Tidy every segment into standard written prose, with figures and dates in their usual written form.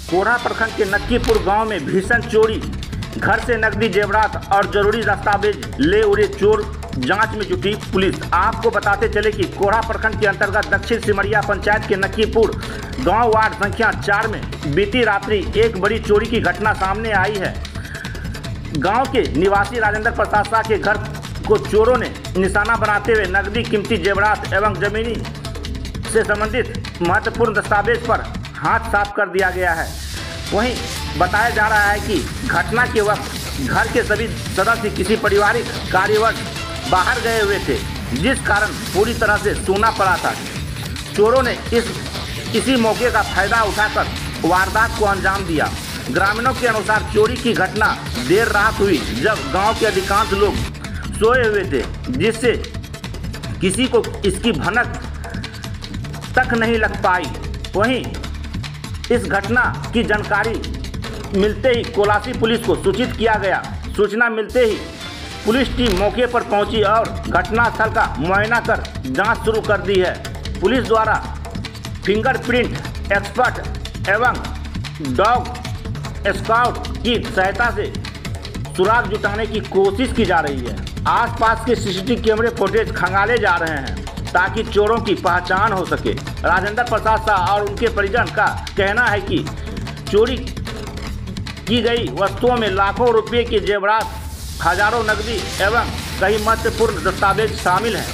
कोढ़ा प्रखंड के नक्कीपुर गांव में भीषण चोरी। घर से नकदी जेवरात और जरूरी दस्तावेज ले उड़े चोर, जांच में जुटी पुलिस। आपको बताते चले कि कोढ़ा प्रखंड के अंतर्गत दक्षिण सिमरिया पंचायत के नक्कीपुर गांव वार्ड संख्या 4 में बीती रात्रि एक बड़ी चोरी की घटना सामने आई है। गांव के निवासी राजेंद्र प्रसाद शाह के घर को चोरों ने निशाना बनाते हुए नकदी, कीमती जेवरात एवं जमीनी से संबंधित महत्वपूर्ण दस्तावेज पर हाथ साफ कर दिया गया है। वहीं बताया जा रहा है कि घटना के वक्त घर के सभी सदस्य किसी पारिवारिक कार्यवश बाहर गए हुए थे, जिस कारण पूरी तरह से सूना पड़ा था। चोरों ने इसी मौके का फायदा उठाकर वारदात को अंजाम दिया। ग्रामीणों के अनुसार चोरी की घटना देर रात हुई, जब गांव के अधिकांश लोग सोए हुए थे, जिससे किसी को इसकी भनक तक नहीं लग पाई। वहीं इस घटना की जानकारी मिलते ही कोलासी पुलिस को सूचित किया गया। सूचना मिलते ही पुलिस टीम मौके पर पहुंची और घटनास्थल का मुआयना कर जांच शुरू कर दी है। पुलिस द्वारा फिंगरप्रिंट एक्सपर्ट एवं डॉग स्काउट की सहायता से सुराग जुटाने की कोशिश की जा रही है। आसपास के सीसीटीवी कैमरे फुटेज खंगाले जा रहे हैं ताकि चोरों की पहचान हो सके। राजेंद्र प्रसाद शाह और उनके परिजन का कहना है कि चोरी की गई वस्तुओं में लाखों रुपए के जेवरात, हजारों नकदी एवं कई महत्वपूर्ण दस्तावेज शामिल हैं,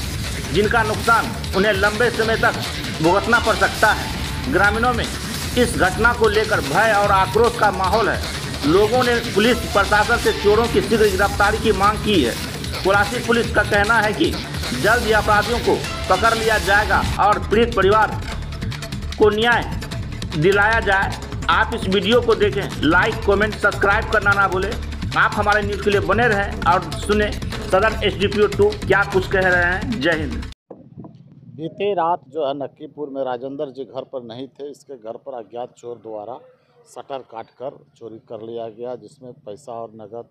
जिनका नुकसान उन्हें लंबे समय तक भुगतना पड़ सकता है। ग्रामीणों में इस घटना को लेकर भय और आक्रोश का माहौल है। लोगों ने पुलिस प्रशासन से चोरों की शीघ्र गिरफ्तारी की मांग की है। कोलासी पुलिस का कहना है कि जल्द ही अपराधियों को पकड़ लिया जाएगा और पीड़ित परिवार को न्याय दिलाया जाए। आप इस वीडियो को देखें, लाइक, कमेंट, सब्सक्राइब करना ना भूलें। आप हमारे न्यूज़ के लिए बने रहें और सुने सदर SDPO 2 क्या कुछ कह रहे हैं। जय हिंद। बीते रात जो है नक्कीपुर में राजेंद्र जी घर पर नहीं थे। इसके घर पर अज्ञात चोर द्वारा शटर काटकर चोरी कर लिया गया, जिसमें पैसा और नगद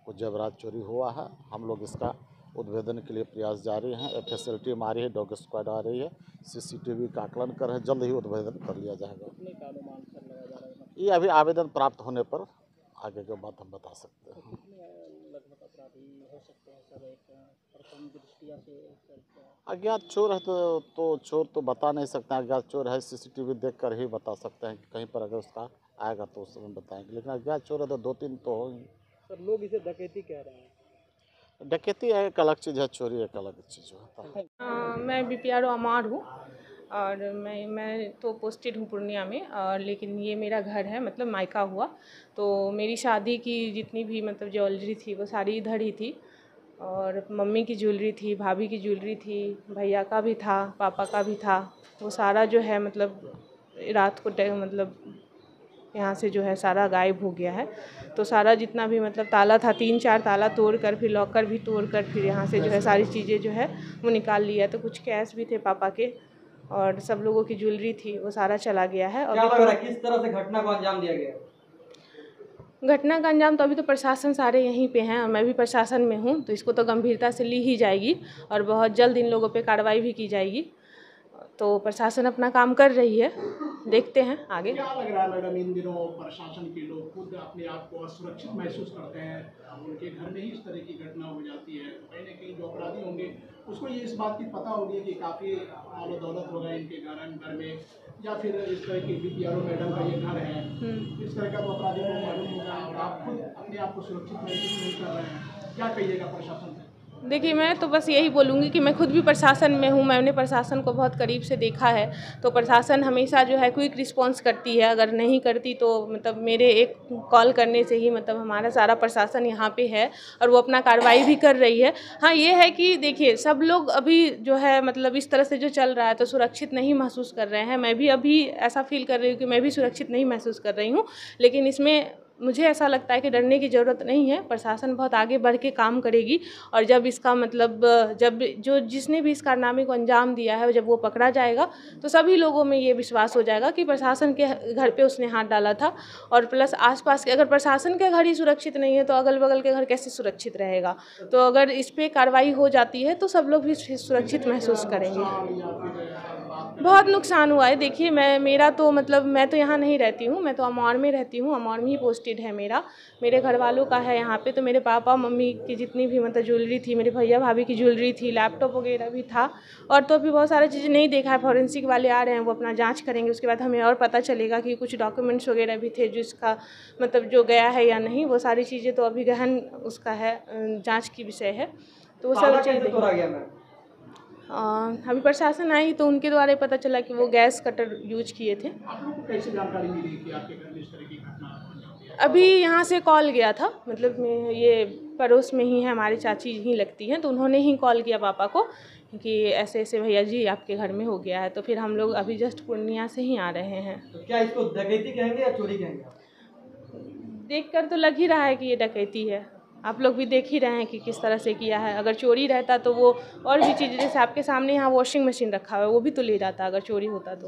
को जेवरात चोरी हुआ है। हम लोग इसका उद्भेदन के लिए प्रयास जारी हैं। FSL टीम आ रही है, डॉग स्क्वाड आ रही है, CCTV का आकलन कर रहे हैं। जल्द ही उद्भेदन कर लिया जाएगा। ये अभी आवेदन प्राप्त होने पर आगे के बात हम बता सकते हैं। अज्ञात चोर है तो चोर तो बता नहीं सकते हैं। अज्ञात चोर है, CCTV देखकर ही बता सकते हैं कि कहीं पर अगर उसका आएगा तो उस समय बताएंगे। लेकिन अज्ञात चोर है तो 2-3 तो होंगे। सर, लोग इसे डकैती कह रहे हैं। डकैती एक अलग चीज़ है, चोरी एक अलग चीज़ होता है। मैं BPRO अमार हूँ और मैं तो पोस्टेड हूँ पूर्णिया में, और लेकिन ये मेरा घर है, मतलब मायका हुआ। तो मेरी शादी की जितनी भी मतलब ज्वेलरी थी वो सारी इधर ही थी, और मम्मी की ज्वेलरी थी, भाभी की ज्वेलरी थी, भैया का भी था, पापा का भी था। वो सारा जो है मतलब रात को मतलब यहाँ से जो है सारा गायब हो गया है। तो सारा जितना भी मतलब ताला था, 3-4 ताला तोड़कर, फिर लॉकर भी तोड़कर, फिर यहाँ से जो है सारी चीज़ें जो है वो निकाल लिया। तो कुछ कैश भी थे पापा के और सब लोगों की ज्वेलरी थी, वो सारा चला गया है। और क्या लग रहा है किस तरह से घटना को अंजाम दिया गया? घटना का अंजाम तो अभी तो प्रशासन सारे यहीं पे हैं और मैं भी प्रशासन में हूँ, तो इसको तो गंभीरता से ली ही जाएगी और बहुत जल्द इन लोगों पे कार्रवाई भी की जाएगी। तो प्रशासन अपना काम कर रही है, देखते हैं आगे। क्या लग रहा है मैडम, इन दिनों प्रशासन के लोग खुद अपने आप को असुरक्षित महसूस करते हैं? उनके घर में ही इस तरह की घटना हो जाती है, कहीं ना कहीं जो अपराधी होंगे उसको ये इस बात की पता होगी कि काफ़ी मालो दौलत होगा इनके घर में, या फिर इस तरह की BPRO मैडम का ये घर है, इस तरह का तो अपराधी को मालूम होगा और आप खुद अपने आप को सुरक्षित महसूस नहीं कर रहे हैं। क्या कहिएगा प्रशासन से? देखिए, मैं तो बस यही बोलूँगी कि मैं खुद भी प्रशासन में हूँ, मैंने प्रशासन को बहुत करीब से देखा है। तो प्रशासन हमेशा जो है क्विक रिस्पांस करती है, अगर नहीं करती तो मतलब मेरे एक कॉल करने से ही मतलब हमारा सारा प्रशासन यहाँ पे है और वो अपना कार्रवाई भी कर रही है। हाँ, ये है कि देखिए सब लोग अभी जो है मतलब इस तरह से जो चल रहा है तो सुरक्षित नहीं महसूस कर रहे हैं। मैं भी अभी ऐसा फील कर रही हूँ कि मैं भी सुरक्षित नहीं महसूस कर रही हूँ, लेकिन इसमें मुझे ऐसा लगता है कि डरने की ज़रूरत नहीं है। प्रशासन बहुत आगे बढ़ के काम करेगी और जब इसका मतलब जब जिसने भी इस कारनामे को अंजाम दिया है जब वो पकड़ा जाएगा तो सभी लोगों में ये विश्वास हो जाएगा कि प्रशासन के घर पे उसने हाथ डाला था। और प्लस आसपास के, अगर प्रशासन के घर ही सुरक्षित नहीं है तो अगल बगल के घर कैसे सुरक्षित रहेगा? तो अगर इस पर कार्रवाई हो जाती है तो सब लोग भी सुरक्षित महसूस करेंगे। बहुत नुकसान हुआ है। देखिए मेरा तो मतलब मैं तो यहाँ नहीं रहती हूँ, मैं तो अमौर में रहती हूँ, अमौर में ही पोस्टेड है मेरे घर वालों का है यहाँ पे। तो मेरे पापा मम्मी की जितनी भी मतलब ज्वेलरी थी, मेरे भैया भाभी की ज्वेलरी थी, लैपटॉप वगैरह भी था। और तो अभी बहुत सारी चीज़ें नहीं देखा है, फॉरेंसिक वाले आ रहे हैं, वो अपना जाँच करेंगे, उसके बाद हमें और पता चलेगा कि कुछ डॉक्यूमेंट्स वगैरह भी थे जिसका मतलब जो गया है या नहीं। वो सारी चीज़ें तो अभी गहन उसका है, जाँच की विषय है। तो वो सब चीज़ तोड़ा गया मैम? अभी प्रशासन आई तो उनके द्वारा ही पता चला कि वो गैस कटर यूज किए थे। आप लोगों को कैसे जानकारी मिली कि आपके घर में इस तरह की घटना को अंजाम दिया? अभी यहाँ से कॉल गया था, मतलब ये पड़ोस में ही है, हमारी चाची ही लगती हैं, तो उन्होंने ही कॉल किया पापा को कि ऐसे ऐसे भैया जी आपके घर में हो गया है। तो फिर हम लोग अभी जस्ट पूर्णिया से ही आ रहे हैं। तो क्या इसको डकैती कहेंगे या चोरी कहेंगे आप? देखकर तो लग ही रहा है कि ये डकैती है। आप लोग भी देख ही रहे हैं कि किस तरह से किया है। अगर चोरी रहता तो वो और भी चीज़, जैसे आपके सामने यहाँ वॉशिंग मशीन रखा हुआ है, वो भी तो ले जाता अगर चोरी होता तो।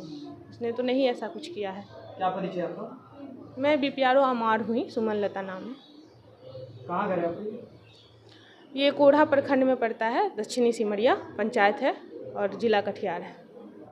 उसने तो नहीं ऐसा कुछ किया है। क्या परिचय आपका? मैं BPRO अमौर हुई, सुमन लता नाम है। कहाँ घर है आपकी? ये कोढ़ा प्रखंड में पड़ता है, दक्षिणी सिमरिया पंचायत है और जिला कटिहार है।